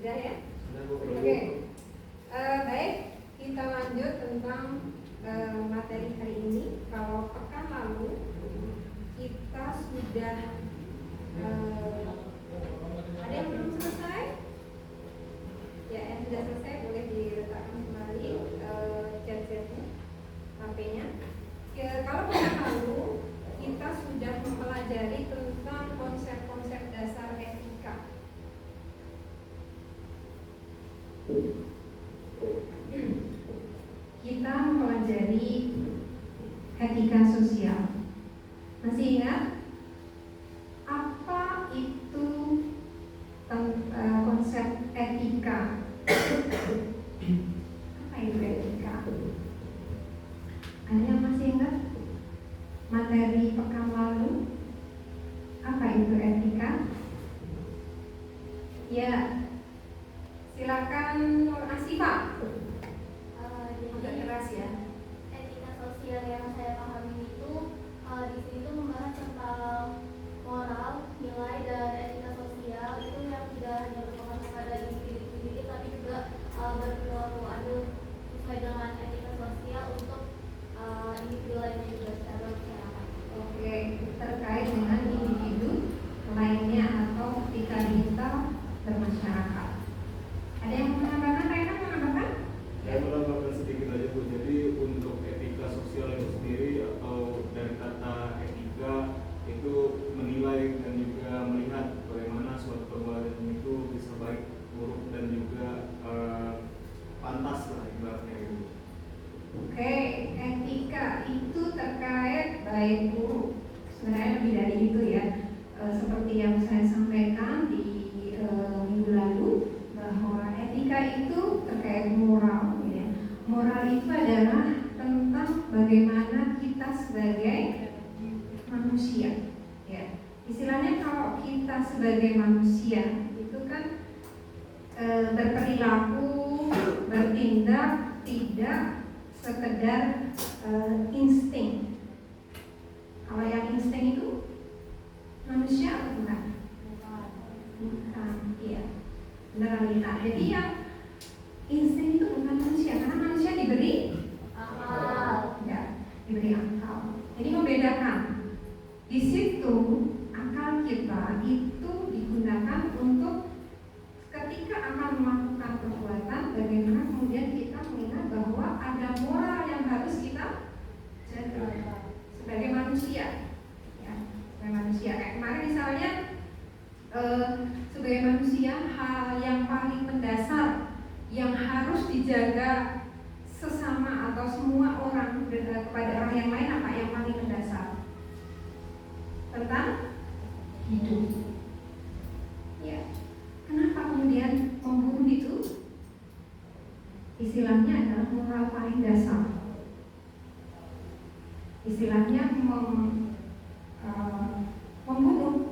Sudah ya? Oke. Baik, kita lanjut tentang materi hari ini. Kalau pekan lalu kita sudah ada yang belum selesai? Ya, yang sudah selesai boleh diletakkan kembali chat-chatnya, HP-nya. Kalau pekan lalu kita sudah mempelajari tentang konsep-konsep dasar etika. Kita mempelajari etika sosial. Masih ingat apa itu konsep etika? Apa itu etika? Ada yang masih ingat materi pekan lalu? Apa itu etika? Ya, silakan Nur Asifa. Agak keras ya. Etika sosial yang saya pahami itu di sini tuh membahas tentang moral, nilai, dan etika sosial itu yang tidak hanya berfokus pada individu sendiri, tapi juga berperilaku adil sesuai dengan etika sosial untuk individu lainnya juga secara masyarakat. Oke, terkait dengan individu lainnya atau ketika kita bermasyarakat. Ada yang menambahkan? Rena menambahkan? Saya menambahkan sedikit aja Bu. Jadi untuk etika sosial itu sendiri atau dari kata etika itu menilai dan juga melihat bagaimana suatu perbuatan itu bisa baik, buruk dan juga pantas lah ibaratnya itu. Oke, etika itu terkait baik buruk. Sebenarnya lebih dari itu ya. Seperti yang saya sampaikan di minggu lalu bahwa etika itu terkait moral. Ya. Moral itu adalah tentang bagaimana kita sebagai manusia. Ya. Istilahnya kalau kita sebagai manusia itu kan berperilaku, bertindak tidak sekedar insting. Kalau yang insting itu manusia atau bukan? Bukan, iya. Benar kita. Jadi yang insting itu bukan manusia, karena manusia diberi akal, ya, diberi akal. Jadi membedakan. Di situ akal kita itu digunakan untuk ketika akan melakukan perbuatan, bagaimana kemudian kita mengingat bahwa ada moral yang harus kita jaga sebagai manusia. Ya, sebagai manusia. Kayak kemarin misalnya sebagai manusia hal yang paling mendasar yang harus dijaga sesama atau semua orang kepada orang yang lain apa yang paling mendasar? Tentang hidup. Ya. Kenapa kemudian membunuh itu? Istilahnya adalah moral paling dasar. Istilahnya membunuh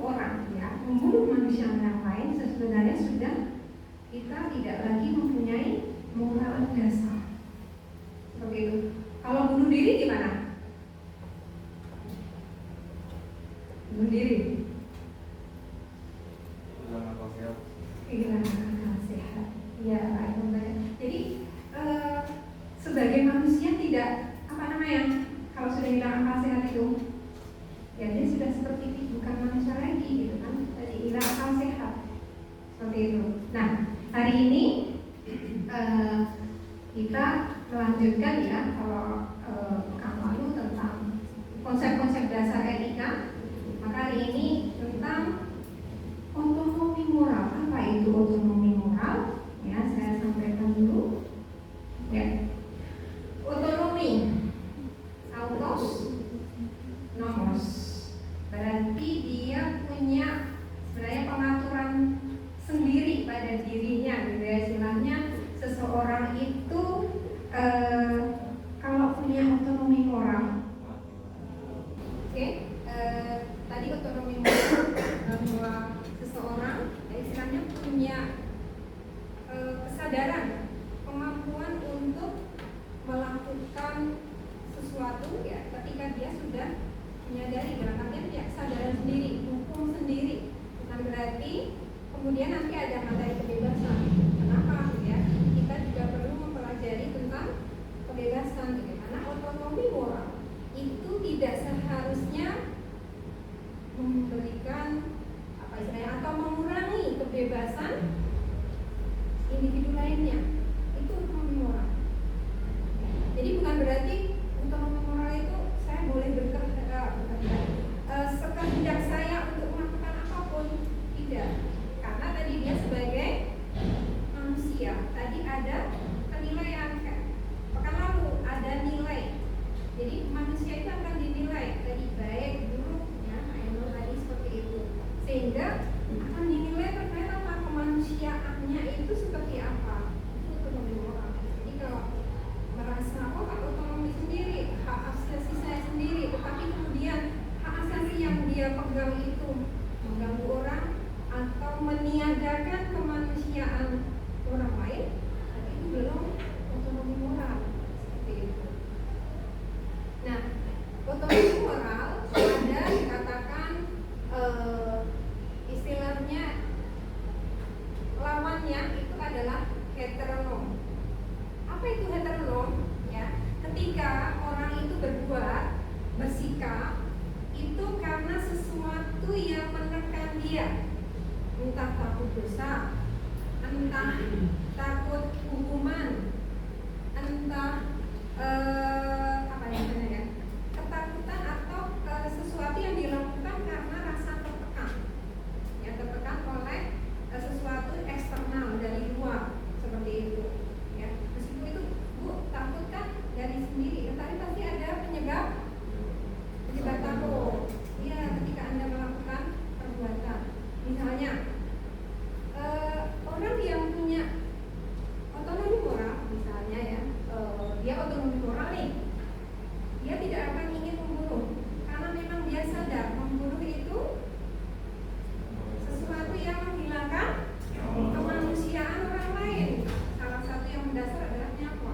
orang, ya, membunuh manusia yang lain sebenarnya sudah kita tidak lagi mempunyai moral dasar. Seperti itu. Kalau bunuh diri gimana? Bunuh diri. Kehilangan akal sehat. Ya, jadi sebagai manusia tidak apa namanya? Kalau sudah hilang akal sehat itu, ya dia sudah seperti bukan manusia lagi, gitu kan? Jadi hilang akal sehat. Seperti itu. Nah, hari ini kita melanjutkan ya kalau pekan lalu tentang konsep-konsep dasar etika. Maka hari ini tentang otonomi moral. Apa itu otonomi moral? Ya, saya sampaikan dulu. Ya. Otonomi, autos, nomos. Berarti dia punya sebenarnya pengaturan sendiri pada dirinya, gitu ya. Istilahnya seseorang itu kalau lainnya. Itu otonomi moral. Jadi bukan berarti otonomi moral itu saya boleh sekehendak saya untuk melakukan apapun, tidak. Karena tadi dia sebagai manusia. Tadi ada penilaian kan. Pekan lalu ada nilai. Jadi manusia itu akan dinilai tadi baik, buruk, ya, Ainul tadi seperti itu. Sehingga akan dinilai terkait apa kemanusiaannya itu seperti apa. Itu otonomi moral. Jadi kalau merasa otonomi sendiri, hak asasi saya sendiri, tetapi kemudian hak asasi yang dia pegang itu mengganggu orang atau meniadakan kemanusiaan orang lain, itu belum otonomi moral. Seperti itu. Nah, otonomi moral ada dikatakan istilahnya lawannya itu adalah heteronom. Apa itu heteronom? Ya, ketika orang itu berbuat, bersikap itu karena sesuatu yang menekan dia, entah takut dosa, entah takut hukuman, entah apa yang ya, ketakutan atau sesuatu yang dilakukan karena rasa tertekan, ya tertekan oleh sesuatu eksternal dari luar seperti itu. Ya, meskipun itu Bu takut kan dari sendiri, tetapi pasti ada penyebab takut. Ya, ketika Anda melakukan perbuatan, misalnya orang yang punya otonomi moral, misalnya ya, dia otonomi moral nih, dia tidak akan ingin membunuh karena memang dia sadar membunuh itu sesuatu yang menghilangkan kemanusiaan orang lain. Salah satu yang mendasar adalah nyawa.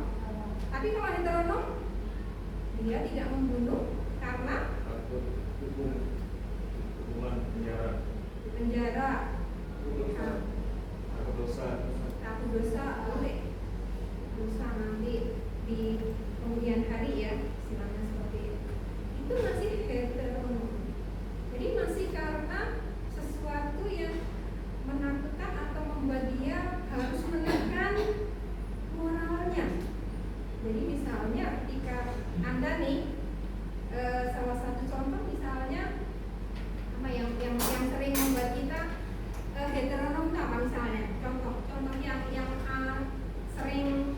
Tapi kalau heteronom, dia tidak membunuh karena takut hukuman penjara, takut dosa boleh dosa nanti di kemudian hari ya, istilahnya seperti itu masih heteronom. Jadi masih karena sesuatu yang menakutkan atau membuat dia harus menekan moralnya. Jadi misalnya ketika Anda nih salah satu contoh misalnya apa yang sering membuat kita heteronom itu apa misalnya? Contoh yang sering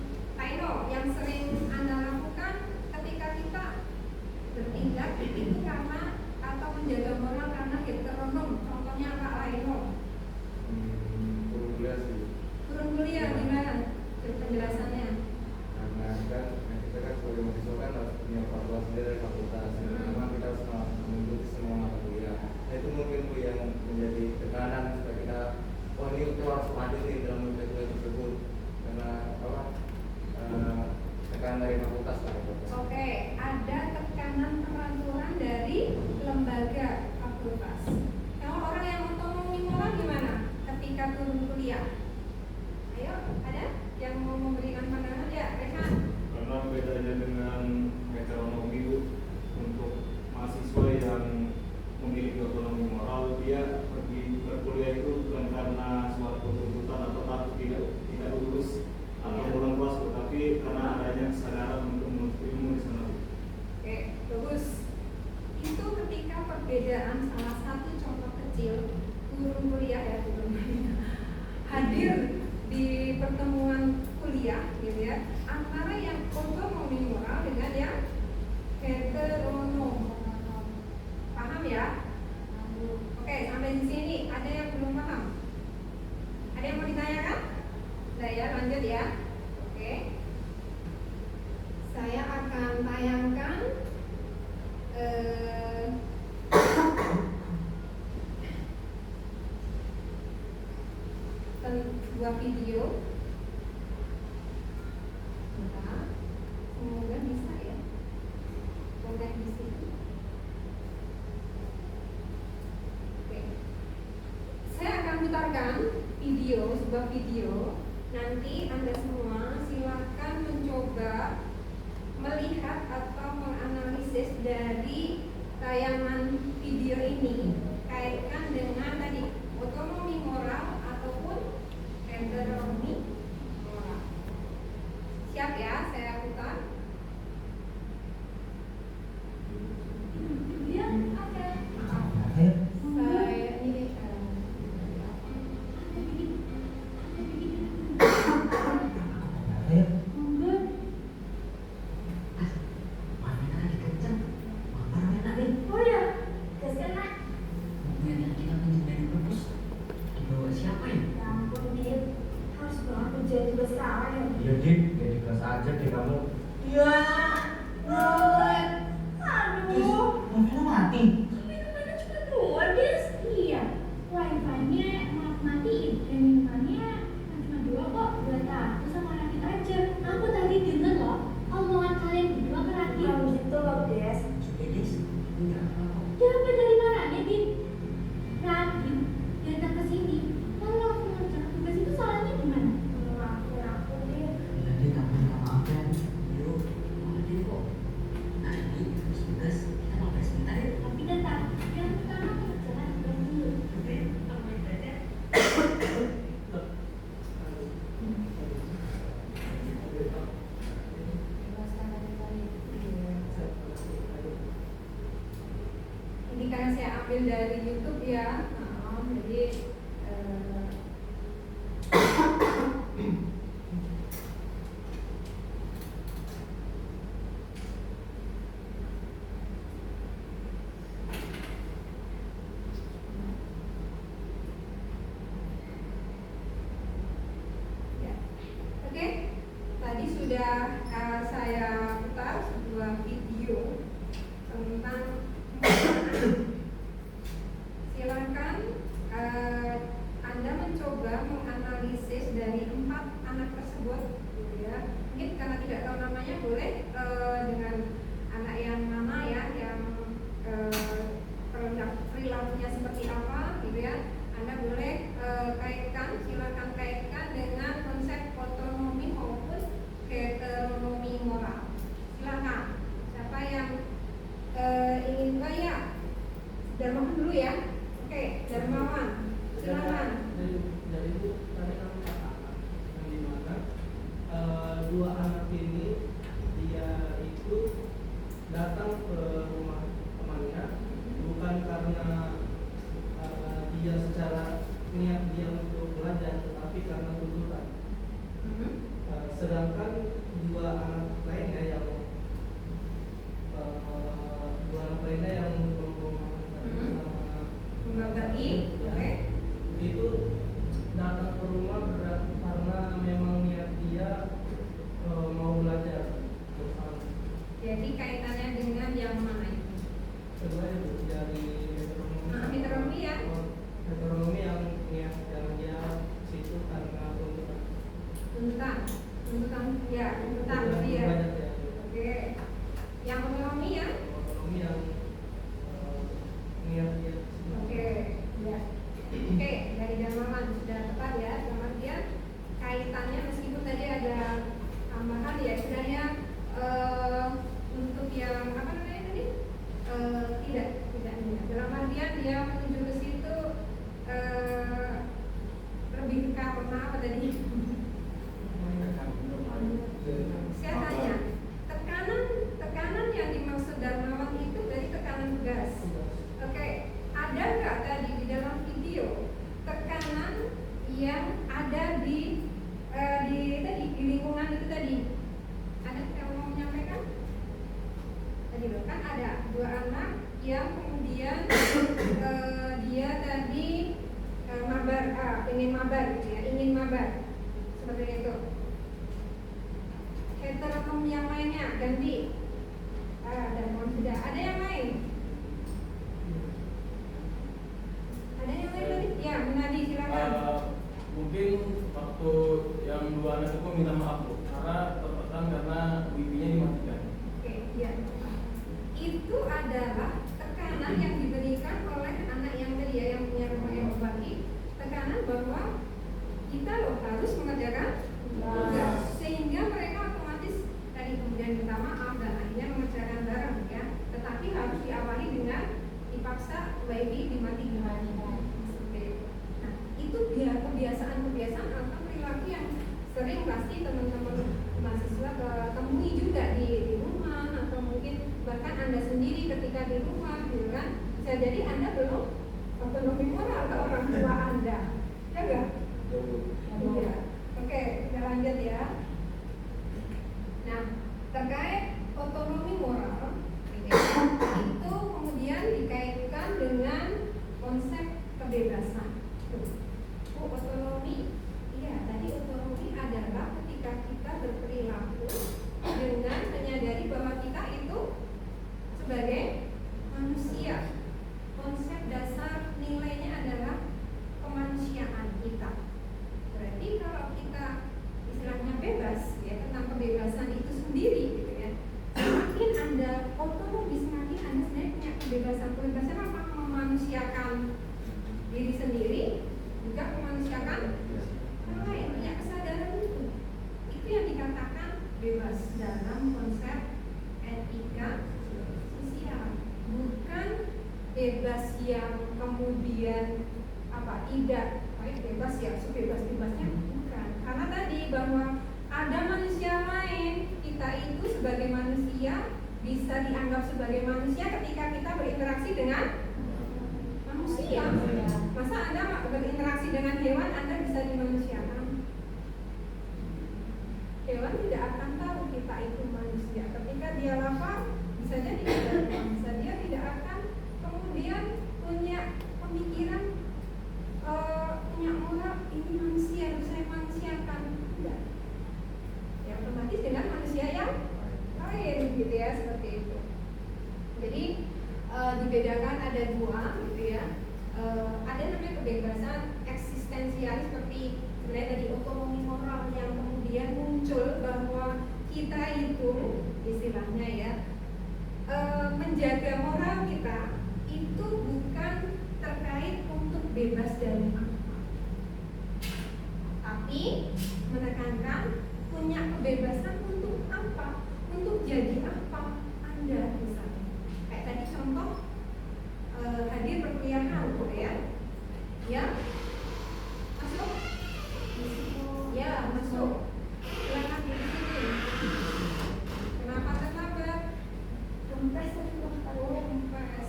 yang sering Anda lakukan ketika kita bertindak itu karena atau menjaga moral karena heteronom. Contohnya apa Aino? Turun kuliah gimana? Penjelasannya? Karena kan kita kan sebagai mahasiswa kan harus punya peraturan sendiri dari fakultas. Memang kita harus mengikuti semua mata kuliah. Nah, itu mungkin Bu yang menjadi tekanan supaya kita, ini kita harus hadir nih dalam kuliah tersebut karena apa? Tekanan dari fakultas lah. Oke, ada tekanan peraturan dari lembaga fakultas. Kalau orang yang otonomi moral gimana ketika turun kuliah? Ayo, ada yang mau memberikan pandangan ya, Rehan? Karena bedanya dengan heteronomi untuk mahasiswa yang memiliki otonomi moral, dia pergi berkuliah itu bukan karena suatu tuntutan atau takut tidak lulus atau kurang puas, tetapi karena adanya kesadaran untuk menuntut ilmu di sana. Oke, bagus. Itu ketika perbedaan salah satu contoh kecil turun kuliah ya, hadir di pertemuan kuliah gitu ya, antara yang otonomi moral dengan yang heteronom. Paham ya? Oke, sampai di sini ada yang belum paham? Ada yang mau ditanyakan? Sudah ya, lanjut ya. Oke. Saya akan tayangkan dua video. Bentar. Semoga bisa ya. Boleh di sini. Oke. Saya akan putarkan sebuah video. Nanti Anda semua silakan mencoba melihat atau menganalisis dari tayangan video ini, kaitkan dengan tadi otonomi moral ataupun heteronomi moral. ujian juga sekarang ya. Iya Dik, jadi kelas aja deh kamu. Iya. Aduh. Mobilnya mati. Minumannya cuma dua, Des. Iya. Wifi-nya matiin dan minumannya cuma dua kok. Buat aku sama Radit aja. Aku tadi denger loh omongan kalian berdua ke Radit. Kalau gitu loh, Des. Des, enggak apa-apa. Dapat dari mana nih, Din? Radit datang ke sini. Lalu aku ngerjakan tugas itu salahnya gimana? Maafin aku, Din. Jadi kamu minta maaf ya. Yuk, maafin kok. Nanti habis tugas kita makan sebentar ya. Tapi tetap yang pertama kerjakan tugas dulu. Oke, aku main aja. Ini karena saya ambil dari YouTube ya. Jadi ya. Oke, tadi sudah saya putar sebuah video tentang silakan Anda mencoba menganalisis dari 4 anak tersebut, gitu ya. Mungkin karena tidak tahu namanya boleh dengan anak yang mana ya, yang perilakunya seperti apa, gitu ya. Anda boleh silakan kaitkan dengan konsep otonomi maupun heteronomi moral. Silakan. Siapa yang ingin ya? Darmawan dulu ya. Oke, Darmawan. Silakan. Dari itu tadi kamu katakan yang dimana dua anak ini dia itu datang ke rumah temannya bukan karena dia secara niat dia untuk belajar, tetapi karena tuntutan. Sedangkan dua anak lainnya yang Membagi, oke. itu datang ke rumah karena memang niat dia mau belajar bersama. Jadi kaitannya dengan yang mana itu? Kedua itu dari Heteronomi ya. Heteronomi yang niat yang dia situ karena tuntutan. Tuntutan ya, tuntutan berarti ya. Belajar ya. Oke. Yang otonomi ya. Otonomi yang niat dia. Oke, ya. Oke, dari Darmawan sudah tepat ya. Dalam artian kaitannya meskipun tadi ada tambahan ya, istilahnya untuk yang apa namanya tadi? Tidak. Dalam artian dia menuju ke situ lebih karena apa tadi? Saya tanya, tekanan yang dimaksud Darmawan itu dari tekanan tugas. Oke, ada nggak tadi di dalam video tekanan yang ada di lingkungan itu tadi? Ada yang mau menyampaikan? Tadi loh kan ada dua anak yang kemudian dia tadi ingin mabar seperti itu. Heteronom yang lainnya ganti. Dan sudah ada yang lain. Ada yang lain tadi? Ya, Munadi silakan. Mungkin waktu yang dua anak itu minta maaf Bu, karena tertekan karena wifi-nya dimatikan. Oke, ya. Itu adalah tekanan yang diberikan oleh anak yang tadi ya, yang punya rumah yang berbagi. Tekanan bahwa kita loh harus mengerjakan tugas, sehingga mereka otomatis tadi kemudian minta maaf dan akhirnya mengerjakan bareng ya. Tetapi harus diawali dengan dipaksa wifi dimatikan. Nah, itu kebiasaan atau perilaku yang sering pasti teman-teman mahasiswa temui juga di rumah, atau mungkin bahkan Anda sendiri ketika di rumah, gitu kan? Bisa jadi Anda belum otonomi moral ke orang tua Anda, ya enggak? Iya. Oke, kita lanjut ya. Nah, terkait otonomi moral, itu kemudian dikaitkan dengan konsep kebebasan. Otonomi, iya tadi otonomi adalah yang kemudian tidak bebas ya, sebebas-bebasnya bukan. Karena tadi bahwa ada manusia lain, kita itu sebagai manusia bisa dianggap sebagai manusia ketika kita berinteraksi dengan manusia. Masa Anda berinteraksi dengan hewan, Anda bisa dimanusiakan? Hewan tidak akan tahu kita itu manusia. Ketika dia lapar, bisa jadi bisa dia tidak akan kemudian punya pemikiran, punya moral, ini manusia harus saya manusiakan. Tidak. Ya otomatis dengan manusia yang lain gitu ya, seperti itu. Jadi dibedakan ada dua gitu ya. Ada namanya kebebasan eksistensial seperti sebenarnya dari otonomi moral yang kemudian muncul bahwa kita itu istilahnya ya menjaga moral kita itu bukan terkait untuk bebas dari apa, tapi menekankan punya kebebasan untuk apa, untuk jadi apa Anda misalnya. Kayak tadi contoh hadir perkuliahan gitu ya masuk ya masuk silakan di sini. Kenapa terlambat? Kempes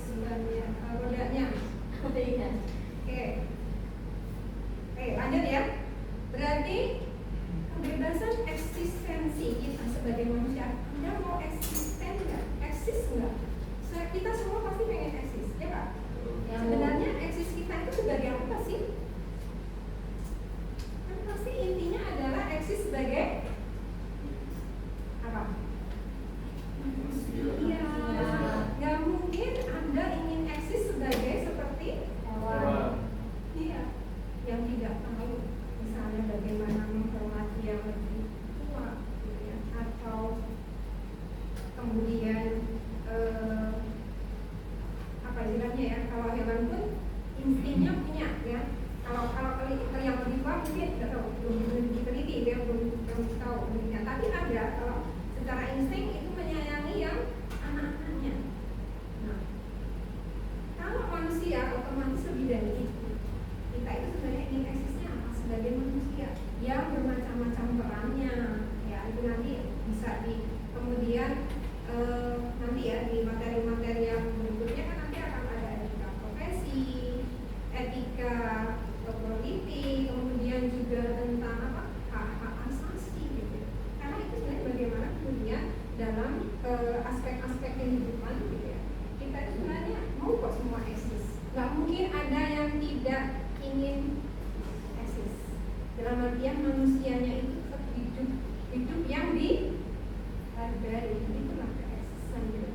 sebenarnya rodanya. Oke lanjut ya. Berarti kebebasan eksistensi kita sebagai manusia. Anda mau eksisten nggak? Eksis nggak? Kita semua pasti pengen eksis, ya Pak? Sebenarnya eksis kita itu sebagai apa sih? Kan pasti intinya adalah eksis sebagai apa? Iya. Gak mungkin Anda ingin eksis sebagai seperti hewan. Iya. Yang tidak tahu, misalnya bagaimana menghormati yang lebih tua, gitu ya. Atau kemudian apa istilahnya ya, kalau hewan pun instingnya punya ya. Kalau yang lebih tua mungkin nggak tahu, belum diteliti dia belum tahu demikian. Tapi ada kalau secara insting itu menyayangi yang anak-anaknya. Nah, kalau manusia otomatis lebih dari itu. Kita itu sebenarnya ingin eksisnya apa sebagai manusia yang bermacam-macam perannya ya. Itu nanti bisa kemudian nanti ya di materi-materi yang berikutnya kan nanti akan ada etika profesi, etika politik, kemudian juga tentang apa hak-hak asasi gitu. Karena itu sebenarnya bagaimana kemudian dalam aspek-aspek kehidupan gitu ya. Kita itu sebenarnya mau kok semua eksis. Gak mungkin ada yang tidak ingin eksis. Dalam artian manusianya itu tetap hidup yang dihargai. Itulah keeksisan gitu.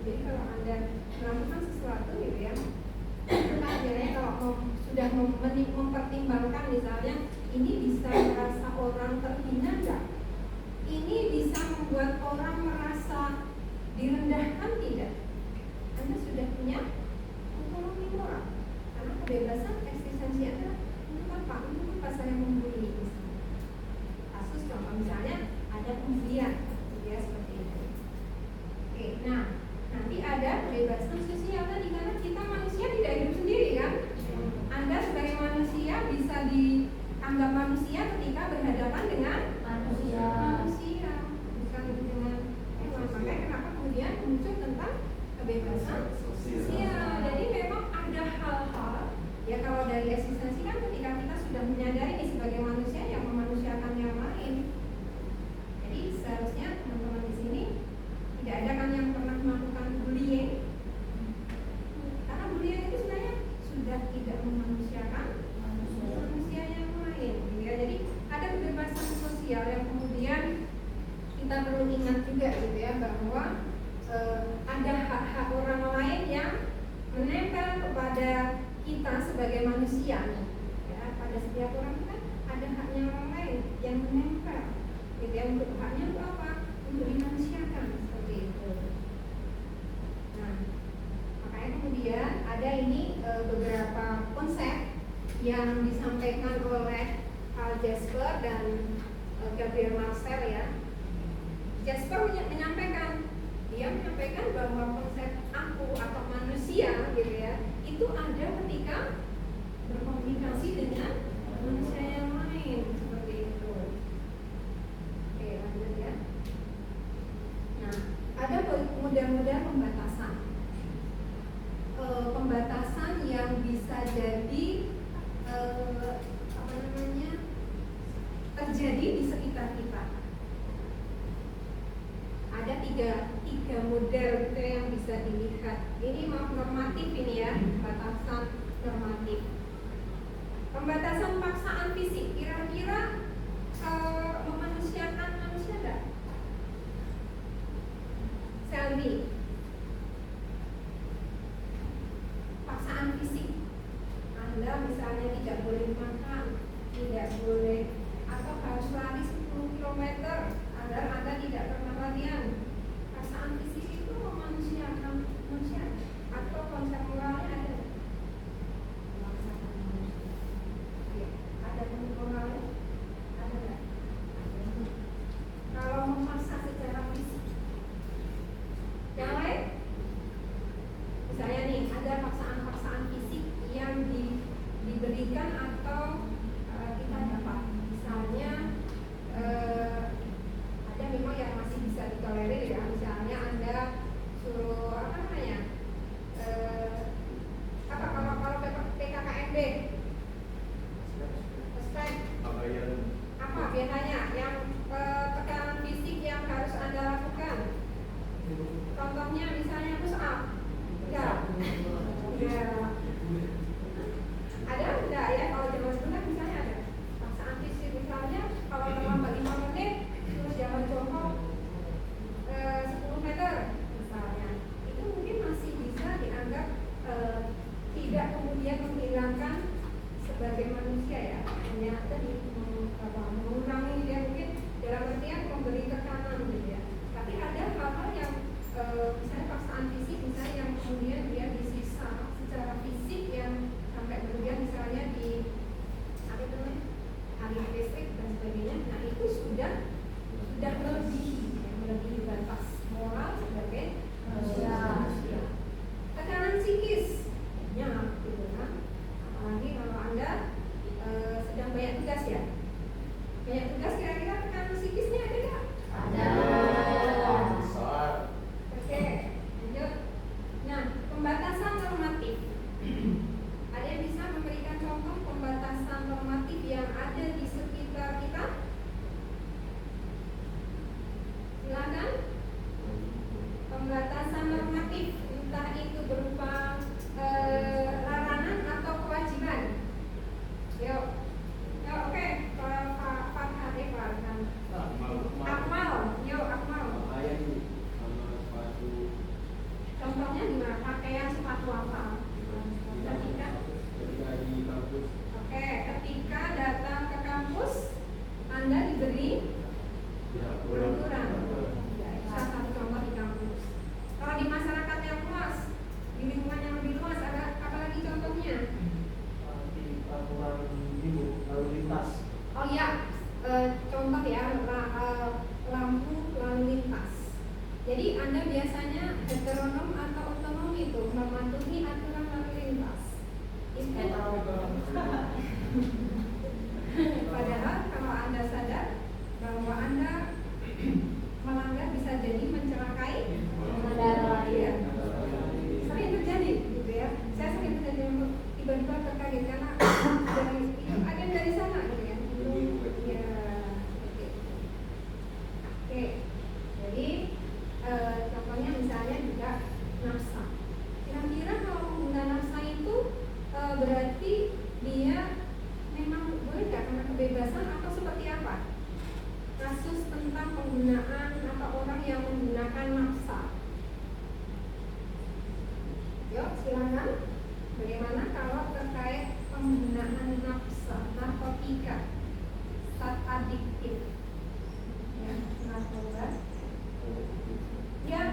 Jadi kalau Anda melakukan sesuatu gitu ya, itu kan sebenarnya kalau sudah mempertimbangkan misalnya ini bisa merasa orang terhina enggak? Ini bisa membuat orang merasa direndahkan tidak? Anda sudah punya otonomi moral. Karena kebebasan eksistensi Anda untuk apa? Untuk apa saya membuli misalnya. Kasus contoh misalnya ada pembulian ya seperti itu. Oke, nah nanti ada kebebasan sosial tadi karena kita manusia tidak hidup sendiri kan. Anda sebagai manusia bisa dianggap manusia ketika berhadapan dengan manusia bukan dengan hewan. Makanya kenapa kemudian muncul tentang kebebasan sosial. Jadi memang ada hal-hal ya kalau dari eksistensi kan ketika kita sudah menyadari ini sebagai manusia yang memanusiakan yang lain. Jadi seharusnya teman-teman di sini tidak ada kan yang pernah melakukan bullying. Karena bullying itu sebenarnya sudah tidak memanusiakan manusia yang lain gitu ya. Jadi ada kebebasan sosial yang kemudian kita perlu ingat juga gitu ya bahwa ada hak-hak orang lain yang menempel kepada kita sebagai manusia ya. Pada setiap orang kan ada haknya orang lain yang menempel gitu ya. Untuk haknya itu apa? Untuk dimanusiakan seperti itu. Nah, makanya kemudian ada ini beberapa konsep yang disampaikan oleh Karl Jasper dan Gabriel Marcel ya. Jasper menyampaikan bahwa konsep aku atau manusia gitu ya itu itu ada ketika berkomunikasi dengan manusia yang lain, seperti itu. Oke, lanjut ya. Nah, ada model-model pembatasan. Pembatasan yang bisa jadi terjadi di sekitar kita. Ada tiga model gitu yang bisa dilihat. Ini normatif ini ya, batasan normatif. Pembatasan paksaan fisik, kira-kira memanusiakan manusia enggak? Selby, paksaan fisik. Anda misalnya tidak boleh makan, tidak boleh, atau harus lari 10 km agar Anda tidak pernah latihan. Paksaan fisik itu memanusiakan manusia, atau konsep moralnya ada? Ada moralnya? Ada nggak? Kalau memaksa secara fisik, yang lain? Misalnya nih, ada paksaan-paksaan fisik yang diberikan atau kita dapat. Misalnya ada memang yang masih bisa ditolerir ya. Misalnya Anda suruh kalau PKKMB apa biasanya yang tekanan fisik yang harus Anda lakukan? Contohnya misalnya push up. Enggak. Ya. Ada enggak ya kalau zaman sekolah misalnya ada paksaan fisik, misalnya kalau terlambat 5 menit terus jalan jongkok 10 meter misalnya, itu mungkin masih bisa dianggap tidak kemudian menghilangkan sebagai manusia ya, hanya tadi mengurangi dia mungkin dalam artian memberi tekanan gitu ya. Tapi ada hal-hal yang misalnya paksaan fisik misalnya yang kemudian dia disiksa secara fisik yang sampai berlebihan misalnya di aliran listrik dan sebagainya. Nah itu sudah melebihi batas moral sebagai manusia. Tekanan psikis gitu kan. Apalagi kalau Anda sedang banyak tugas ya. Banyak tugas, kira-kira tekanan psikisnya ada nggak? Ada. Oke, lanjut. Nah, pembatasan normatif. Ada yang bisa memberikan contoh pembatasan normatif yang ada di sekitar kita? Silakan. Pembatasan normatif, entah itu berupa larangan atau kewajiban. Yuk, oke. Pak Farhan. Akmal. Contohnya gimana? Pakaian sepatu apa? Ketika datang ke kampus, Anda diberi peraturan. Salah satu contoh di kampus. Kalau di masyarakat yang luas, di lingkungan yang lebih luas, ada apa lagi contohnya? Di peraturan ibu lalu lintas. Oh iya, contoh ya, lampu lalu lintas. Jadi Anda biasanya heteronom atau otonom itu mematuhi aturan lalu lintas. Padahal kalau Anda sadar bahwa Anda melanggar bisa jadi mencelakai pengendara lain. Sering terjadi gitu ya. Saya sering terjadi tiba-tiba terkaget karena ada dari sana gitu ya. Ya, oke. Jadi contohnya misalnya juga nafsa. Kira-kira kalau pengguna nafsa itu berarti dia memang boleh nggak karena kebebasan atau seperti apa? Kasus tentang penggunaan atau orang yang menggunakan nafsa. Yuk silakan. Bagaimana kalau terkait penggunaan nafsa, narkotika, zat adiktif, ya, narkoba? Ya,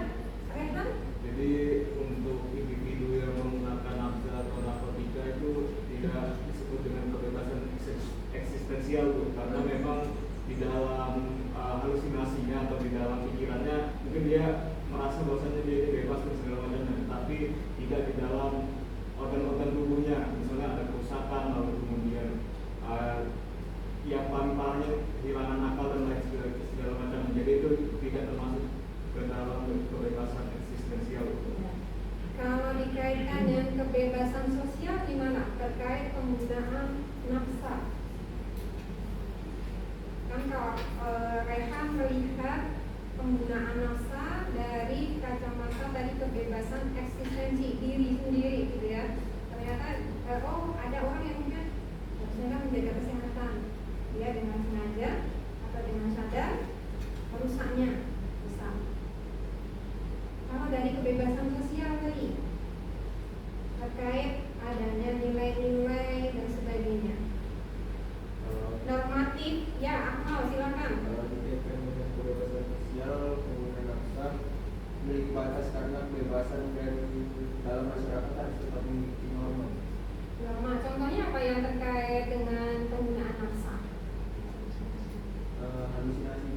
Rehan? Jadi untuk individu yang menggunakan nafsa atau narkotika itu tidak disebut dengan kebebasan eksistensial, karena memang di dalam halusinasinya atau di tidak termasuk ke dalam kebebasan eksistensial. Kalau dikaitkan dengan kebebasan sosial gimana? Terkait penggunaan nafsa. Kan kalau Rehan melihat penggunaan nafsa dari kacamata dari kebebasan eksistensi diri sendiri gitu ya. Ternyata ada orang yang mungkin sedang menjaga kesehatan, dia dengan sengaja atau dengan sadar merusaknya bisa. Kalau dari kebebasan sosial tadi terkait adanya nilai-nilai dan sebagainya, normatif ya, Akmal silakan. Dikaitkan dengan kebebasan sosial, penggunaan nafsa memiliki batas karena kebebasan dari dalam masyarakat harus tetap memiliki norma. Norma, contohnya apa yang terkait dengan penggunaan nafsa? Halusinasi.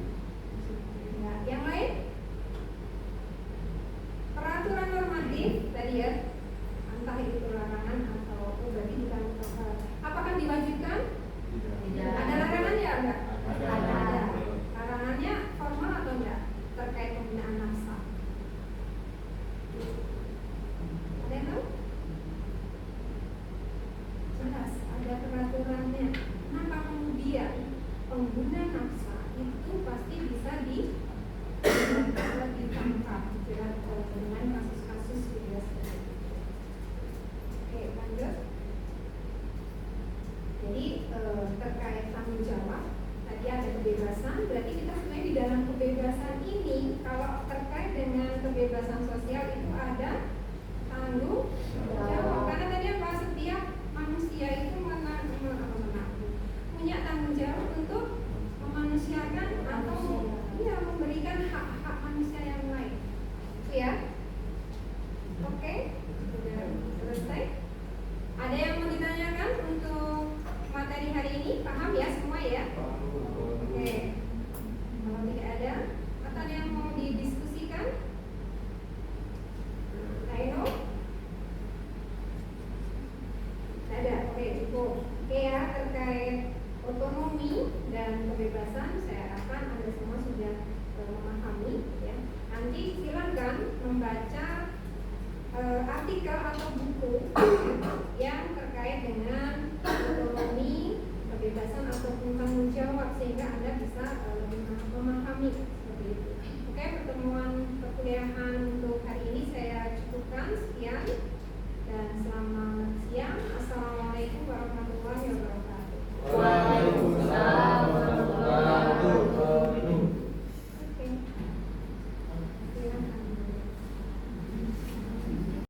Ya, yang lain? Peraturan normatif tadi ya, entah itu larangan atau berarti bukan. Apakah diwajibkan? Tidak. Ada larangannya enggak? Ada. Larangannya formal atau enggak terkait penggunaan nafsa? Ada yang tahu? Jelas ada peraturannya. Kenapa kemudian pengguna nafsa itu pasti bisa ditangkap dengan kasus-kasus gitu ya. Oke, lanjut. Jadi terkait tanggung jawab tadi ada kebebasan, berarti kita sebenarnya di dalam kebebasan ini kalau terkait dengan kebebasan sosial itu ada tanggung jawab. Karena tadi apa, setiap manusia itu punya tanggung jawab untuk memanusiakan atau memberikan hak-hak manusia yang lain. Itu ya. Oke, sudah selesai. Ada yang mau ditanyakan untuk materi hari ini? Paham ya semua ya? Oke. Kalau tidak ada, atau ada yang mau didiskusikan? Ayo. Ada, oke cukup. Oke ya, terkait otonomi dan kebebasan, saya harapkan Anda semua sudah memahami ya. Nanti silakan membaca artikel atau buku yang terkait dengan otonomi, kebebasan ataupun tanggung jawab sehingga Anda bisa lebih memahami seperti itu. Oke, pertemuan perkuliahan